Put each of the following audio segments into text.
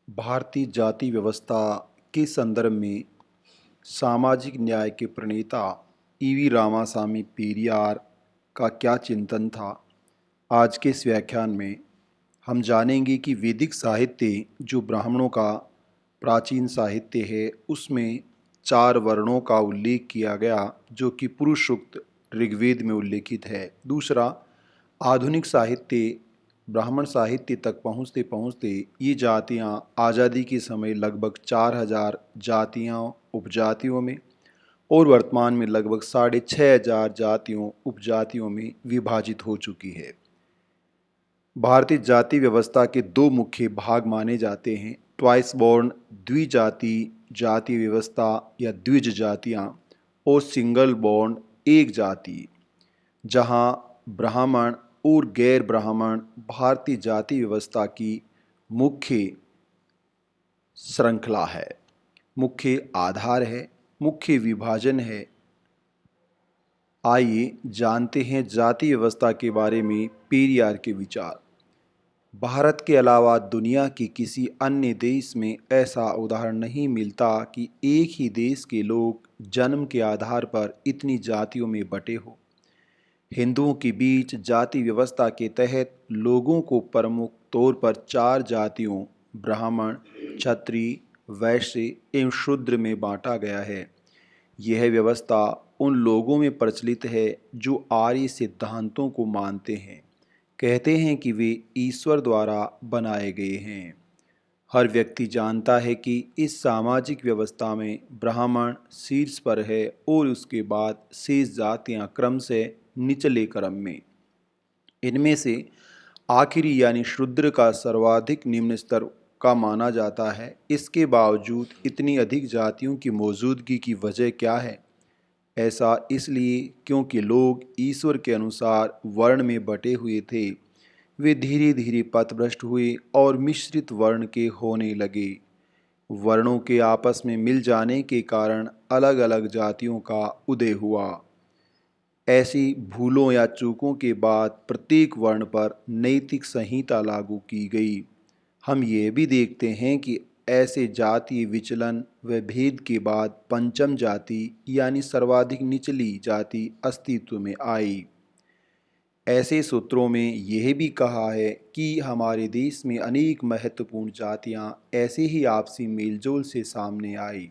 भारतीय जाति व्यवस्था के संदर्भ में सामाजिक न्याय के प्रणेता ईवी रामासामी पेरियार का क्या चिंतन था। आज के इस व्याख्यान में हम जानेंगे कि वैदिक साहित्य जो ब्राह्मणों का प्राचीन साहित्य है उसमें 4 वर्णों का उल्लेख किया गया जो कि पुरुष सूक्त ऋग्वेद में उल्लेखित है। दूसरा, आधुनिक साहित्य ब्राह्मण साहित्य तक पहुँचते पहुँचते ये जातियाँ आज़ादी के समय लगभग 4000 जातियाँ उपजातियों में और वर्तमान में लगभग 6500 जातियों उपजातियों में विभाजित हो चुकी है। भारतीय जाति व्यवस्था के 2 मुख्य भाग माने जाते हैं, ट्वाइस बॉर्न द्विजाति जाति व्यवस्था या द्विज जातियाँ और सिंगल बॉर्न एक जाति, जहाँ ब्राह्मण और गैर ब्राह्मण भारतीय जाति व्यवस्था की मुख्य श्रृंखला है, मुख्य आधार है, मुख्य विभाजन है। आइए जानते हैं जाति व्यवस्था के बारे में पेरियार के विचार। भारत के अलावा दुनिया के किसी अन्य देश में ऐसा उदाहरण नहीं मिलता कि एक ही देश के लोग जन्म के आधार पर इतनी जातियों में बटे हो। हिंदुओं के बीच जाति व्यवस्था के तहत लोगों को प्रमुख तौर पर 4 जातियों ब्राह्मण, क्षत्रिय, वैश्य एवं शूद्र में बांटा गया है। यह व्यवस्था उन लोगों में प्रचलित है जो आर्य सिद्धांतों को मानते हैं, कहते हैं कि वे ईश्वर द्वारा बनाए गए हैं। हर व्यक्ति जानता है कि इस सामाजिक व्यवस्था में ब्राह्मण शीर्ष पर है और उसके बाद शेष जातियां क्रम से निचले क्रम में। इनमें से आखिरी यानी शूद्र का सर्वाधिक निम्न स्तर का माना जाता है। इसके बावजूद इतनी अधिक जातियों की मौजूदगी की वजह क्या है? ऐसा इसलिए क्योंकि लोग ईश्वर के अनुसार वर्ण में बटे हुए थे। वे धीरे धीरे पथभ्रष्ट हुए और मिश्रित वर्ण के होने लगे। वर्णों के आपस में मिल जाने के कारण अलग अलग जातियों का उदय हुआ। ऐसी भूलों या चूकों के बाद प्रत्येक वर्ण पर नैतिक संहिता लागू की गई। हम ये भी देखते हैं कि ऐसे जातीय विचलन व भेद के बाद पंचम जाति यानी सर्वाधिक निचली जाति अस्तित्व में आई। ऐसे सूत्रों में यह भी कहा है कि हमारे देश में अनेक महत्वपूर्ण जातियां ऐसे ही आपसी मेलजोल से सामने आई।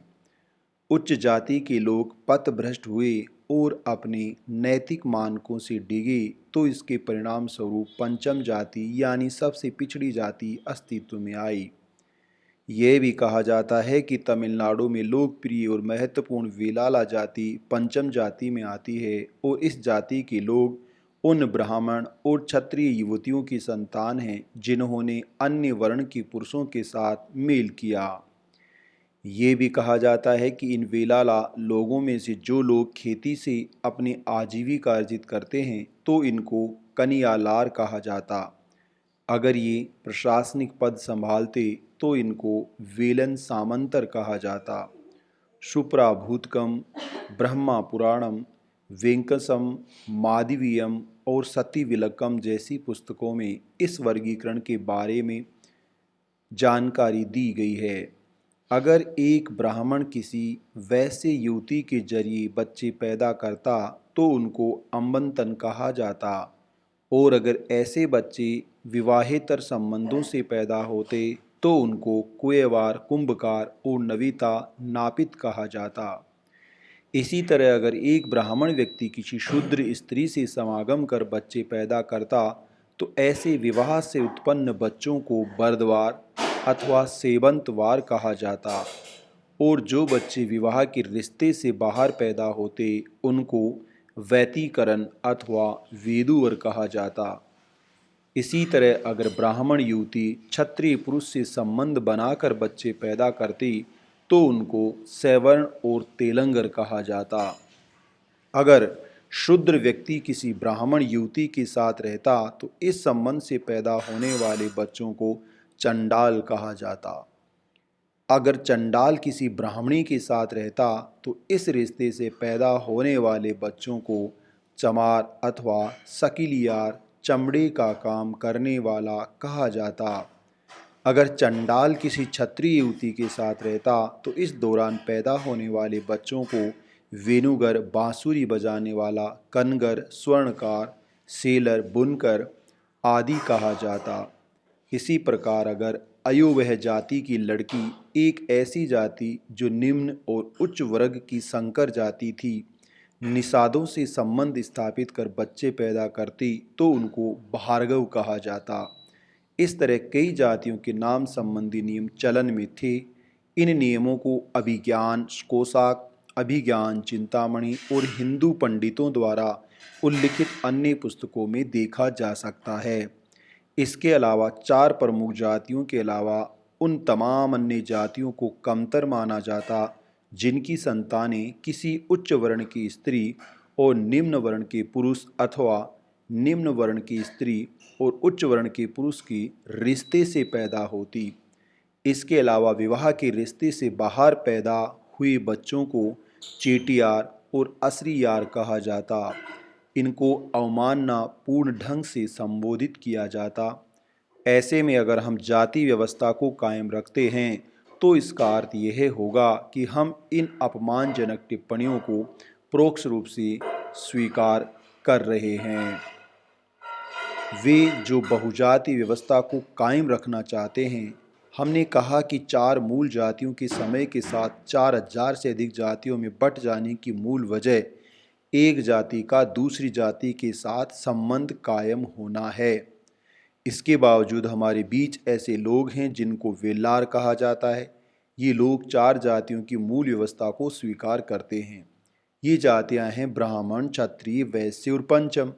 उच्च जाति के लोग पथभ्रष्ट हुए और अपने नैतिक मानकों से डिगे तो इसके परिणाम स्वरूप पंचम जाति यानी सबसे पिछड़ी जाति अस्तित्व में आई। यह भी कहा जाता है कि तमिलनाडु में लोकप्रिय और महत्वपूर्ण वेलाला जाति पंचम जाति में आती है और इस जाति के लोग उन ब्राह्मण और क्षत्रिय युवतियों की संतान हैं जिन्होंने अन्य वर्ण के पुरुषों के साथ मेल किया। ये भी कहा जाता है कि इन वेलाला लोगों में से जो लोग खेती से अपनी आजीविका अर्जित करते हैं तो इनको कनियालार कहा जाता। अगर ये प्रशासनिक पद संभालते तो इनको वेलन सामंतर कहा जाता। सुप्राभूतकम, ब्रह्मा पुराणम, वेंकसम, माधवीयम और सती विलक्कम जैसी पुस्तकों में इस वर्गीकरण के बारे में जानकारी दी गई है। अगर एक ब्राह्मण किसी वैश्य युवती के जरिए बच्चे पैदा करता तो उनको अम्बंतन कहा जाता, और अगर ऐसे बच्चे विवाहेतर संबंधों से पैदा होते तो उनको कुएवार, कुंभकार और नविता नापित कहा जाता। इसी तरह अगर एक ब्राह्मण व्यक्ति किसी शूद्र स्त्री से समागम कर बच्चे पैदा करता तो ऐसे विवाह से उत्पन्न बच्चों को बर्दवार अथवा सेवंतवार कहा जाता, और जो बच्चे विवाह के रिश्ते से बाहर पैदा होते उनको वैतीकरण अथवा वेदुवर कहा जाता। इसी तरह अगर ब्राह्मण युवती क्षत्रिय पुरुष से संबंध बनाकर बच्चे पैदा करती तो उनको सैवर्ण और तेलंगर कहा जाता। अगर शूद्र व्यक्ति किसी ब्राह्मण युवती के साथ रहता तो इस संबंध से पैदा होने वाले बच्चों को चंडाल कहा जाता। अगर चंडाल किसी ब्राह्मणी के साथ रहता तो इस रिश्ते से पैदा होने वाले बच्चों को चमार अथवा शकीलियार, चमड़े का काम करने वाला कहा जाता। अगर चंडाल किसी क्षत्रिय युवती के साथ रहता तो इस दौरान पैदा होने वाले बच्चों को वेणुगर, बांसुरी बजाने वाला, कनगर, स्वर्णकार, सेलर, बुनकर आदि कहा जाता। इसी प्रकार अगर अयोवह जाति की लड़की एक ऐसी जाति जो निम्न और उच्च वर्ग की संकर जाति थी, निषादों से संबंध स्थापित कर बच्चे पैदा करती तो उनको भार्गव कहा जाता। इस तरह कई जातियों के नाम संबंधी नियम चलन में थे। इन नियमों को अभिज्ञान कोशाक, अभिज्ञान चिंतामणि और हिंदू पंडितों द्वारा उल्लिखित अन्य पुस्तकों में देखा जा सकता है। इसके अलावा चार प्रमुख जातियों के अलावा उन तमाम अन्य जातियों को कमतर माना जाता जिनकी संतानें किसी उच्च वर्ण की स्त्री और निम्न वर्ण के पुरुष अथवा निम्न वर्ण की स्त्री और उच्च वर्ण के पुरुष की रिश्ते से पैदा होती। इसके अलावा विवाह के रिश्ते से बाहर पैदा हुए बच्चों को चेटियार और असरियार कहा जाता। इनको अवमानना पूर्ण ढंग से संबोधित किया जाता। ऐसे में अगर हम जाति व्यवस्था को कायम रखते हैं तो इसका अर्थ यह होगा कि हम इन अपमानजनक टिप्पणियों को परोक्ष रूप से स्वीकार कर रहे हैं। वे जो बहुजाति व्यवस्था को कायम रखना चाहते हैं। हमने कहा कि चार मूल जातियों के समय के साथ 4000 से अधिक जातियों में बंट जाने की मूल वजह एक जाति का दूसरी जाति के साथ संबंध कायम होना है। इसके बावजूद हमारे बीच ऐसे लोग हैं जिनको वेलार कहा जाता है। ये लोग चार जातियों की मूल व्यवस्था को स्वीकार करते हैं। ये जातियां हैं ब्राह्मण, क्षत्रिय, वैश्य और पंचम।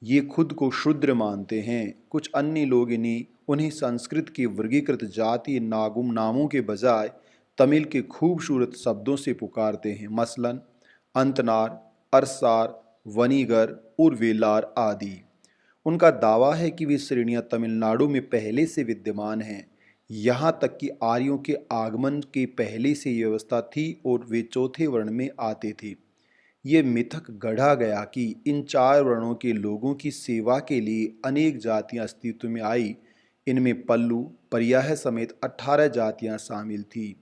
ये खुद को शूद्र मानते हैं। कुछ अन्य लोग उन्हें संस्कृत के वर्गीकृत जातीय नामों के बजाय तमिल के खूबसूरत शब्दों से पुकारते हैं, मसलन अंतनार, अरसार, वनीगर और वेलार आदि। उनका दावा है कि वे श्रेणियां तमिलनाडु में पहले से विद्यमान हैं। यहाँ तक कि आर्यों के आगमन के पहले से ये व्यवस्था थी और वे चौथे वर्ण में आते थे। ये मिथक गढ़ा गया कि इन चार वर्णों के लोगों की सेवा के लिए अनेक जातियां अस्तित्व में आई। इनमें पल्लू, पर्याय समेत 18 जातियां शामिल थी।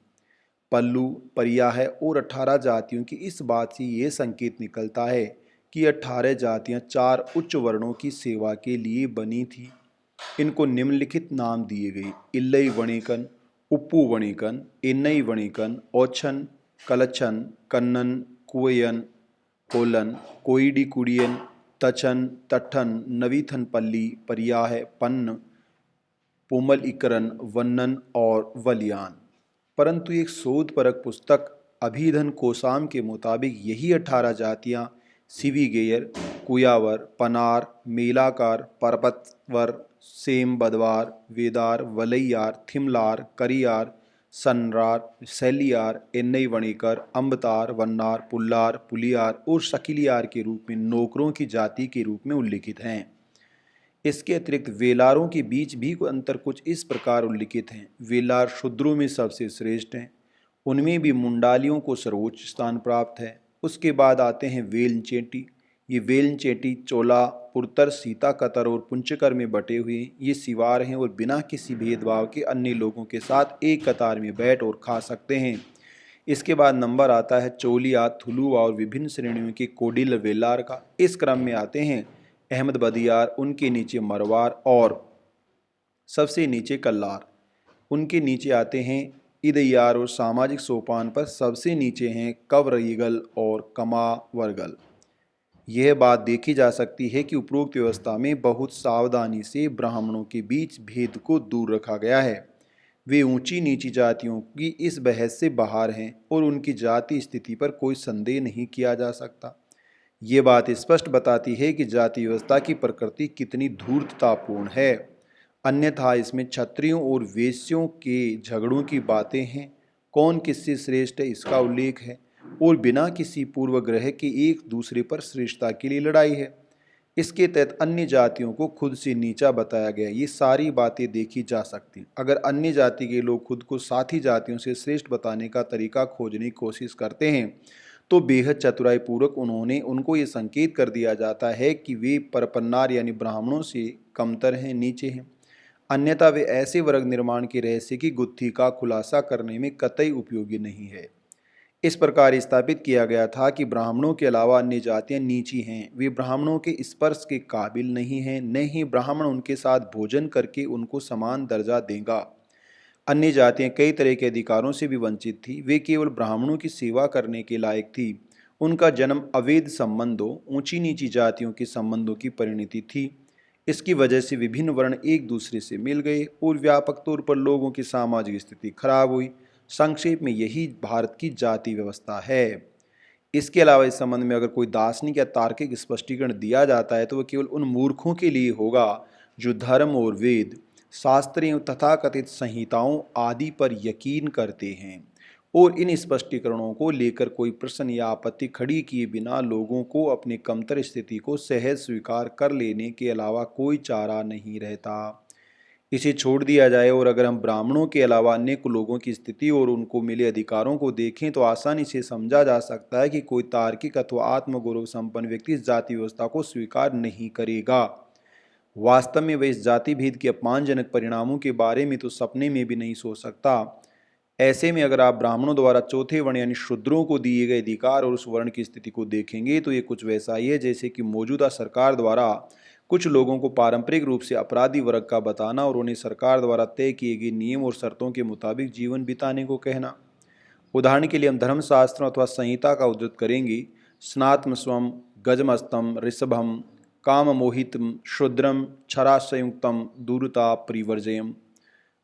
पल्लू, पर्याय और 18 जातियों की इस बात से ये संकेत निकलता है कि 18 जातियां चार उच्च वर्णों की सेवा के लिए बनी थी। इनको निम्नलिखित नाम दिए गए: इल्लई वणिकन, उप्पू वणिकन, एन्नई वणिकन, ओछन, कलच्छन, कन्नन, कुवयन, कोलन, कोईडी कुडियन, तचन, तट्ठन, नवीथनपल्ली, पर्याय, पन्न, पोमल इकरन, वन्नन और वलियान। परंतु एक शोधपरक पुस्तक अभिधन कोसाम के मुताबिक यही 18 जातियां सिविगेयर, कुयावर, पनार, मेलाकार, परपतवर, सेम बदवार, वेदार, वलैयार, थिमलार, करियार, सनरार, सैलियार, एन्नई वणिकर, अम्बतार, वन्नार, पुल्लार, पुलियार और शकीलियार के रूप में नौकरों की जाति के रूप में उल्लिखित हैं। इसके अतिरिक्त वेलारों के बीच भी अंतर कुछ इस प्रकार उल्लिखित हैं। वेलार शूद्रों में सबसे श्रेष्ठ हैं। उनमें भी मुंडालियों को सर्वोच्च स्थान प्राप्त है। उसके बाद आते हैं वेलचेटी। ये वेलचेटी चोला, पुरतर, सीताकतर और पुंचकर में बटे हुए ये सिवार हैं और बिना किसी भेदभाव के अन्य लोगों के साथ एक कतार में बैठ और खा सकते हैं। इसके बाद नंबर आता है चोलिया, थुलुवा और विभिन्न श्रेणियों के कोडिल वेलार का। इस क्रम में आते हैं अहमद बदियार, उनके नीचे मरवार और सबसे नीचे कल्लार। उनके नीचे आते हैं इदयार और सामाजिक सोपान पर सबसे नीचे हैं कवरईगल और कमावरगल। यह बात देखी जा सकती है कि उपरोक्त व्यवस्था में बहुत सावधानी से ब्राह्मणों के बीच भेद को दूर रखा गया है। वे ऊंची नीची जातियों की इस बहस से बाहर हैं और उनकी जाति स्थिति पर कोई संदेह नहीं किया जा सकता। ये बात स्पष्ट बताती है कि जाति व्यवस्था की प्रकृति कितनी धूर्ततापूर्ण है। अन्यथा इसमें क्षत्रियों और वेश्यों के झगड़ों की बातें हैं। कौन किससे श्रेष्ठ है इसका उल्लेख है और बिना किसी पूर्वग्रह के एक दूसरे पर श्रेष्ठता के लिए लड़ाई है। इसके तहत अन्य जातियों को खुद से नीचा बताया गया। ये सारी बातें देखी जा सकती। अगर अन्य जाति के लोग खुद को साथी जातियों से श्रेष्ठ बताने का तरीका खोजने की कोशिश करते हैं तो बेहद चतुराई पूर्वक उनको ये संकेत कर दिया जाता है कि वे परपन्नार यानी ब्राह्मणों से कमतर हैं, नीचे हैं। अन्यथा वे ऐसे वर्ग निर्माण के रहस्य की गुत्थी का खुलासा करने में कतई उपयोगी नहीं है। इस प्रकार स्थापित किया गया था कि ब्राह्मणों के अलावा अन्य जातियां नीची हैं, वे ब्राह्मणों के स्पर्श के काबिल नहीं हैं, न ही ब्राह्मण उनके साथ भोजन करके उनको समान दर्जा देगा। अन्य जातियां कई तरह के अधिकारों से भी वंचित थी, वे केवल ब्राह्मणों की सेवा करने के लायक थी। उनका जन्म अवैध संबंधों, ऊंची नीची जातियों के संबंधों की परिणति थी। इसकी वजह से विभिन्न वर्ण एक दूसरे से मिल गए और व्यापक तौर पर लोगों की सामाजिक स्थिति खराब हुई। संक्षेप में यही भारत की जाति व्यवस्था है। इसके अलावा इस संबंध में अगर कोई दार्शनिक या तार्किक स्पष्टीकरण दिया जाता है तो वह केवल उन मूर्खों के लिए होगा जो धर्म और वेद, शास्त्र एवं तथाकथित संहिताओं आदि पर यकीन करते हैं और इन स्पष्टीकरणों को लेकर कोई प्रश्न या आपत्ति खड़ी किए बिना लोगों को अपनी कमतर स्थिति को सहज स्वीकार कर लेने के अलावा कोई चारा नहीं रहता। इसे छोड़ दिया जाए और अगर हम ब्राह्मणों के अलावा अन्य लोगों की स्थिति और उनको मिले अधिकारों को देखें तो आसानी से समझा जा सकता है कि कोई तार्किक अथवा आत्मगौरव संपन्न व्यक्ति इस जाति व्यवस्था को स्वीकार नहीं करेगा। वास्तव में वह इस जाति भेद के अपमानजनक परिणामों के बारे में तो सपने में भी नहीं सोच सकता। ऐसे में अगर आप ब्राह्मणों द्वारा चौथे वर्ण यानी शूद्रों को दिए गए अधिकार और उस वर्ण की स्थिति को देखेंगे तो ये कुछ वैसा ही है जैसे कि मौजूदा सरकार द्वारा कुछ लोगों को पारंपरिक रूप से अपराधी वर्ग का बताना और उन्हें सरकार द्वारा तय किए गए नियम और शर्तों के मुताबिक जीवन बिताने को कहना। उदाहरण के लिए हम धर्मशास्त्रों अथवा संहिता का उद्धृत करेंगे। स्नात्म स्वम गजमस्तम ऋषभम काम मोहितम शूद्रम क्षराशयुक्तम दूरता परिवर्जयम।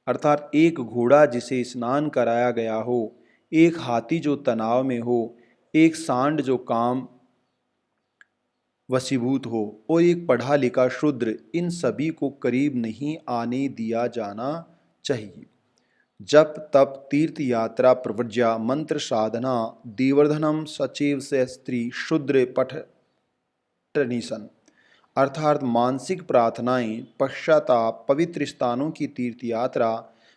अर्थात एक घोड़ा जिसे स्नान कराया गया हो, एक हाथी जो तनाव में हो, एक सांड जो काम वशीभूत हो और एक पढ़ा लिखा शूद्र, इन सभी को करीब नहीं आने दिया जाना चाहिए। जप तप तीर्थ यात्रा प्रव्रज्या मंत्र साधना देवर्धनम सचिव से स्त्री शूद्र पठनिशन। अर्थात मानसिक प्रार्थनाएं, पश्चाताप, पवित्र स्थानों की तीर्थ यात्रा,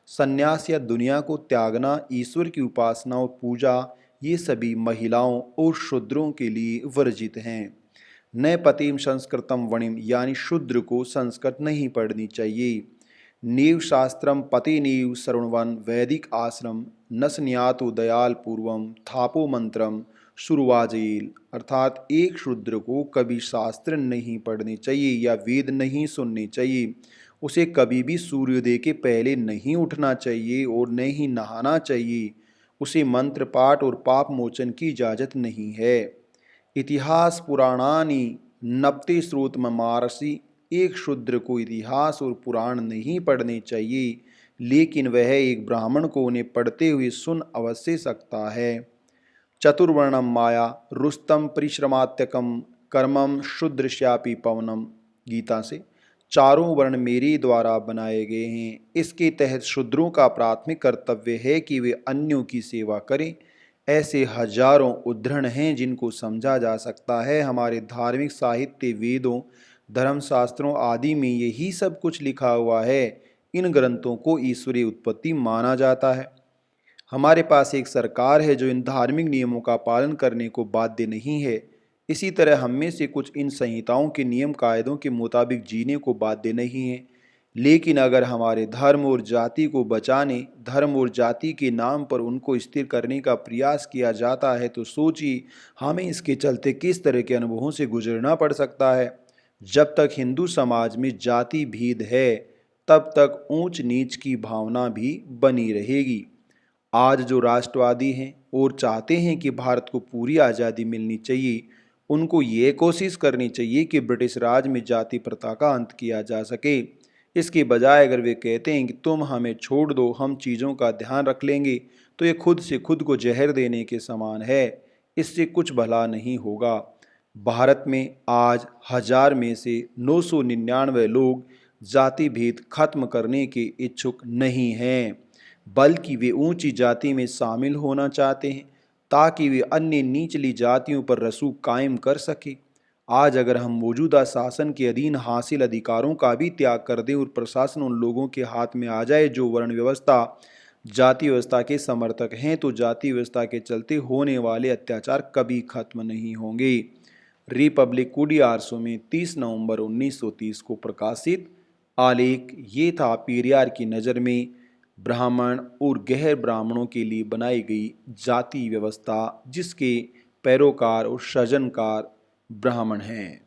संन्यास या दुनिया को त्यागना, ईश्वर की उपासना और पूजा, ये सभी महिलाओं और शूद्रों के लिए वर्जित हैं। न पतिम संस्कृतम वणिम यानी शूद्र को संस्कृत नहीं पढ़नी चाहिए। नीव शास्त्रम पति नीव शरणवन वैदिक आश्रम नसन्यातो दयाल पूर्वम थापो मंत्रम शुरुवाजेल। अर्थात एक शूद्र को कभी शास्त्र नहीं पढ़ने चाहिए या वेद नहीं सुनने चाहिए, उसे कभी भी सूर्योदय के पहले नहीं उठना चाहिए और न ही नहाना चाहिए, उसे मंत्र पाठ और पाप मोचन की इजाज़त नहीं है। इतिहास पुराणानि नपते स्रोत मारसी। एक शूद्र को इतिहास और पुराण नहीं पढ़ने चाहिए, लेकिन वह एक ब्राह्मण को उन्हें पढ़ते हुए सुन अवश्य सकता है। चतुर्वर्णम माया रुस्तम परिश्रमात्यकम कर्मम शूद्रश्यापि पवनम। गीता से चारों वर्ण मेरे द्वारा बनाए गए हैं। इसके तहत शूद्रों का प्राथमिक कर्तव्य है कि वे अन्यों की सेवा करें। ऐसे हजारों उद्धरण हैं जिनको समझा जा सकता है। हमारे धार्मिक साहित्य, वेदों, धर्मशास्त्रों आदि में यही सब कुछ लिखा हुआ है। इन ग्रंथों को ईश्वरीय उत्पत्ति माना जाता है। हमारे पास एक सरकार है जो इन धार्मिक नियमों का पालन करने को बाध्य नहीं है। इसी तरह हम में से कुछ इन संहिताओं के नियम कायदों के मुताबिक जीने को बाध्य नहीं है। लेकिन अगर हमारे धर्म और जाति को बचाने, धर्म और जाति के नाम पर उनको स्थिर करने का प्रयास किया जाता है तो सोचिए हमें इसके चलते किस तरह के अनुभवों से गुजरना पड़ सकता है। जब तक हिंदू समाज में जाति भेद है तब तक ऊंच नीच की भावना भी बनी रहेगी। आज जो राष्ट्रवादी हैं और चाहते हैं कि भारत को पूरी आज़ादी मिलनी चाहिए, उनको ये कोशिश करनी चाहिए कि ब्रिटिश राज में जाति प्रथा का अंत किया जा सके। इसके बजाय अगर वे कहते हैं कि तुम हमें छोड़ दो, हम चीज़ों का ध्यान रख लेंगे, तो ये खुद से खुद को जहर देने के समान है। इससे कुछ भला नहीं होगा। भारत में आज 1000 में से 999 लोग जाति भेद खत्म करने के इच्छुक नहीं हैं, बल्कि वे ऊंची जाति में शामिल होना चाहते हैं ताकि वे अन्य निचली जातियों पर रसूख कायम कर सके। आज अगर हम मौजूदा शासन के अधीन हासिल अधिकारों का भी त्याग कर दें और प्रशासन उन लोगों के हाथ में आ जाए जो वर्ण व्यवस्था, जाति व्यवस्था के समर्थक हैं, तो जाति व्यवस्था के चलते होने वाले अत्याचार कभी खत्म नहीं होंगे। रिपब्लिक कुडियार्सो में 30 नवंबर 1930 को प्रकाशित। आलेख ये था पेरियार की नज़र में ब्राह्मण और गैर ब्राह्मणों के लिए बनाई गई जाति व्यवस्था जिसके पैरोकार और सृजनकार ब्राह्मण हैं।